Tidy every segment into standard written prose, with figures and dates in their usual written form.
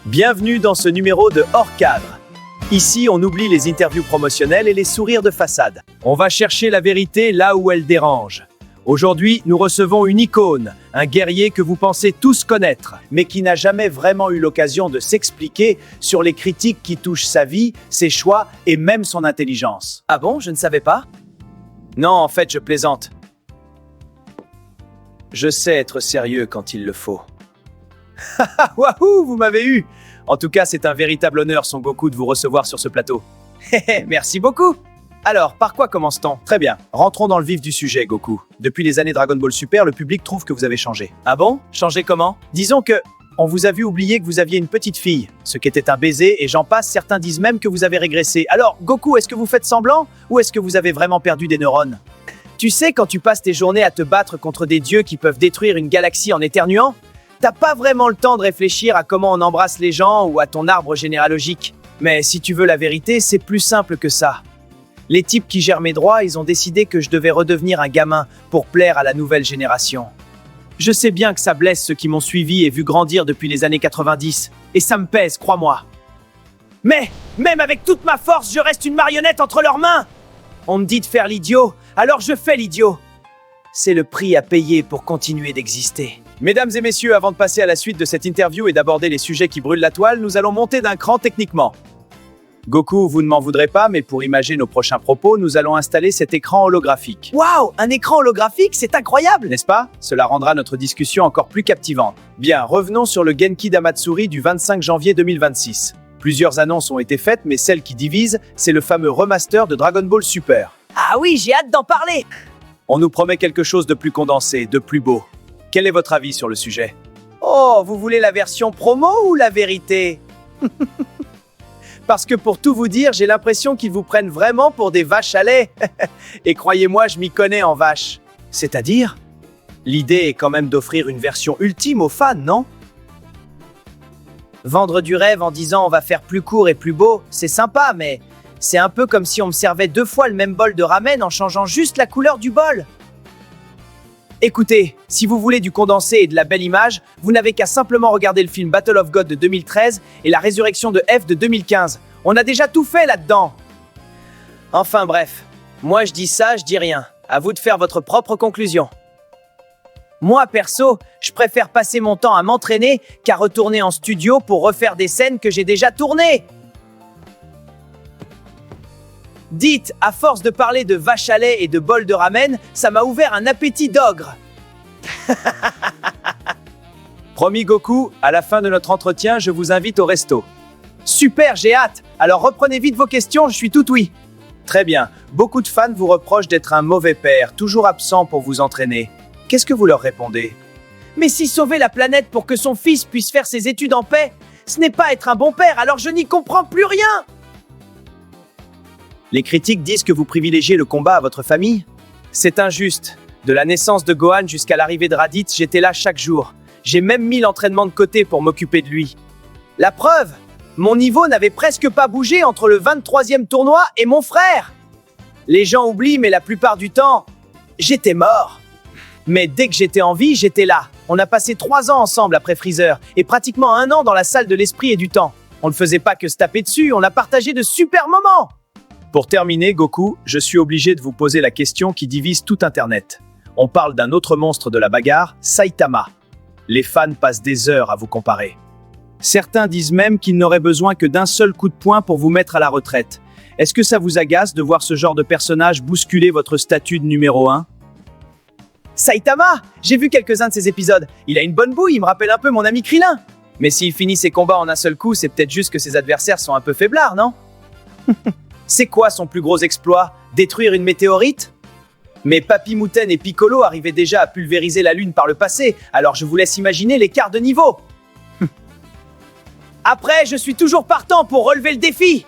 Bienvenue dans ce numéro de Hors Cadre. Ici, on oublie les interviews promotionnelles et les sourires de façade. On va chercher la vérité là où elle dérange. Aujourd'hui, nous recevons une icône, un guerrier que vous pensez tous connaître, mais qui n'a jamais vraiment eu l'occasion de s'expliquer sur les critiques qui touchent sa vie, ses choix et même son intelligence. Ah bon, je ne savais pas? Non, en fait, je plaisante. Je sais être sérieux quand il le faut. Wahou, vous m'avez eu! En tout cas, c'est un véritable honneur, Son Goku, de vous recevoir sur ce plateau. Merci beaucoup. Alors, par quoi commence-t-on? Très bien, rentrons dans le vif du sujet, Goku. Depuis les années Dragon Ball Super, le public trouve que vous avez changé. Ah bon? Changé comment? Disons que on vous a vu oublier que vous aviez une petite fille, ce qui était un baiser, et j'en passe, certains disent même que vous avez régressé. Alors, Goku, est-ce que vous faites semblant, ou est-ce que vous avez vraiment perdu des neurones? Tu sais, quand tu passes tes journées à te battre contre des dieux qui peuvent détruire une galaxie en éternuant, t'as pas vraiment le temps de réfléchir à comment on embrasse les gens ou à ton arbre généalogique. Mais si tu veux la vérité, c'est plus simple que ça. Les types qui gèrent mes droits, ils ont décidé que je devais redevenir un gamin pour plaire à la nouvelle génération. Je sais bien que ça blesse ceux qui m'ont suivi et vu grandir depuis les années 90, et ça me pèse, crois-moi. Mais, même avec toute ma force, je reste une marionnette entre leurs mains. On me dit de faire l'idiot, alors je fais l'idiot. C'est le prix à payer pour continuer d'exister. Mesdames et messieurs, avant de passer à la suite de cette interview et d'aborder les sujets qui brûlent la toile, nous allons monter d'un cran techniquement. Goku, vous ne m'en voudrez pas, mais pour imager nos prochains propos, nous allons installer cet écran holographique. Waouh, un écran holographique, c'est incroyable! N'est-ce pas? Cela rendra notre discussion encore plus captivante. Bien, revenons sur le Genki d'Amatsuri du 25 janvier 2026. Plusieurs annonces ont été faites, mais celle qui divise, c'est le fameux remaster de Dragon Ball Super. Ah oui, j'ai hâte d'en parler! On nous promet quelque chose de plus condensé, de plus beau. Quel est votre avis sur le sujet? Oh, vous voulez la version promo ou la vérité? Parce que pour tout vous dire, j'ai l'impression qu'ils vous prennent vraiment pour des vaches à lait. Et croyez-moi, je m'y connais en vaches. C'est-à-dire? L'idée est quand même d'offrir une version ultime aux fans, non? Vendre du rêve en disant on va faire plus court et plus beau, c'est sympa, mais c'est un peu comme si on me servait 2 fois le même bol de ramen en changeant juste la couleur du bol. Écoutez, si vous voulez du condensé et de la belle image, vous n'avez qu'à simplement regarder le film Battle of God de 2013 et la résurrection de F de 2015. On a déjà tout fait là-dedans. Enfin bref, moi je dis ça, je dis rien. À vous de faire votre propre conclusion. Moi perso, je préfère passer mon temps à m'entraîner qu'à retourner en studio pour refaire des scènes que j'ai déjà tournées. Dites, à force de parler de vache à lait et de bol de ramen, ça m'a ouvert un appétit d'ogre. Promis Goku, à la fin de notre entretien, je vous invite au resto. Super, j'ai hâte. Alors reprenez vite vos questions, je suis tout oui. Très bien. Beaucoup de fans vous reprochent d'être un mauvais père, toujours absent pour vous entraîner. Qu'est-ce que vous leur répondez? Mais si sauver la planète pour que son fils puisse faire ses études en paix, ce n'est pas être un bon père, alors je n'y comprends plus rien. Les critiques disent que vous privilégiez le combat à votre famille? C'est injuste. De la naissance de Gohan jusqu'à l'arrivée de Raditz, j'étais là chaque jour. J'ai même mis l'entraînement de côté pour m'occuper de lui. La preuve, mon niveau n'avait presque pas bougé entre le 23e tournoi et mon frère. Les gens oublient, mais la plupart du temps, j'étais mort. Mais dès que j'étais en vie, j'étais là. On a passé 3 ans ensemble après Freezer, et pratiquement 1 an dans la salle de l'esprit et du temps. On ne faisait pas que se taper dessus, on a partagé de super moments. Pour terminer, Goku, je suis obligé de vous poser la question qui divise tout Internet. On parle d'un autre monstre de la bagarre, Saitama. Les fans passent des heures à vous comparer. Certains disent même qu'il n'aurait besoin que d'un seul coup de poing pour vous mettre à la retraite. Est-ce que ça vous agace de voir ce genre de personnage bousculer votre statut de numéro 1? Saitama, j'ai vu quelques-uns de ses épisodes. Il a une bonne bouille, il me rappelle un peu mon ami Krillin. Mais s'il finit ses combats en un seul coup, c'est peut-être juste que ses adversaires sont un peu faiblards, non? C'est quoi son plus gros exploit? Détruire une météorite? Mais Papy Muten et Piccolo arrivaient déjà à pulvériser la Lune par le passé, alors je vous laisse imaginer l'écart de niveau. Après, je suis toujours partant pour relever le défi.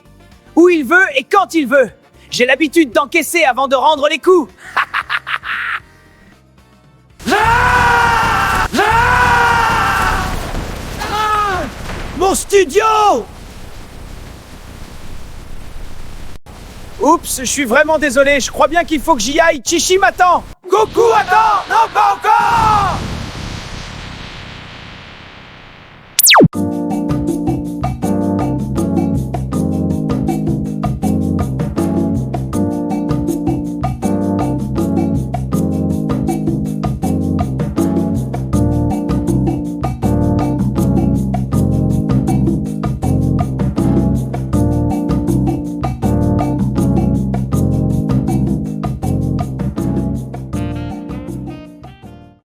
Où il veut et quand il veut. J'ai l'habitude d'encaisser avant de rendre les coups. Mon studio! Oups, je suis vraiment désolé, je crois bien qu'il faut que j'y aille. Chichi m'attend. Goku attend. Non, pas encore.